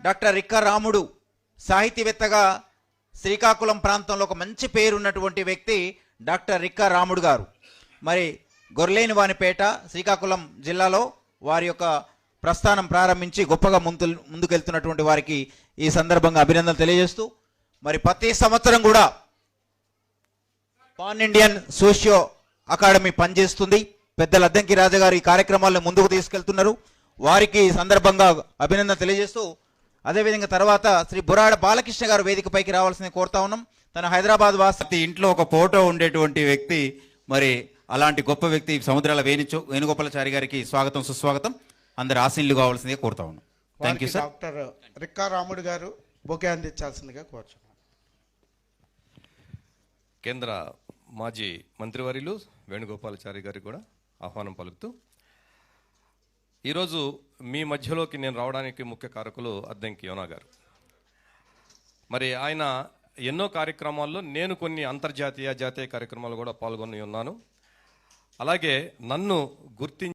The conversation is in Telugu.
డాక్టర్ రిక్క రాముడు సాహితీవేత్తగా శ్రీకాకుళం ప్రాంతంలో ఒక మంచి పేరు ఉన్నటువంటి వ్యక్తి డాక్టర్ రిక్క రాముడు గారు. మరి గొర్లేని వానిపేట శ్రీకాకుళం జిల్లాలో వారి యొక్క ప్రస్థానం ప్రారంభించి గొప్పగా ముందుకెళ్తున్నటువంటి వారికి ఈ సందర్భంగా అభినందనలు తెలియజేస్తూ, మరి ప్రతి సంవత్సరం కూడా పాన్ ఇండియన్ సోషియో అకాడమీ పనిచేస్తుంది. పెద్దల అద్దంకి రాజా గారు ఈ కార్యక్రమాలను ముందుకు తీసుకెళ్తున్నారు. వారికి ఈ సందర్భంగా అభినందన తెలియజేస్తూ, అదేవిధంగా తర్వాత శ్రీ బురాడ బాలకృష్ణ గారు వేదికపైకి రావాల్సింది కోరుతా ఉన్నాం. తన హైదరాబాద్ వాసి ఇంట్లో ఒక ఫోటో ఉండేటువంటి వ్యక్తి, మరి అలాంటి గొప్ప వ్యక్తి సముద్రాల వేణుగోపాలాచారి గారికి స్వాగతం సుస్వాగతం. అందరు ఆశీనులు కావాల్సిందిగా కోరుతా ఉన్నాం. Thank you sir. డాక్టర్ రిక్కా రాముడు గారు బొకే అందించాల్సిందిగా కోరుచున్నాం. కేంద్ర మాజీ మంత్రివర్యులు వేణుగోపాలాచారి గారికి కూడా ఆహ్వానం పలుకుతూ, ఈరోజు మీ మధ్యలోకి నేను రావడానికి ముఖ్య కారకులు అద్దంకి యోనా గారు. మరి ఆయన ఎన్నో కార్యక్రమాల్లో, నేను కొన్ని అంతర్జాతీయ జాతీయ కార్యక్రమాలు కూడా పాల్గొని ఉన్నాను. అలాగే నన్ను గుర్తించి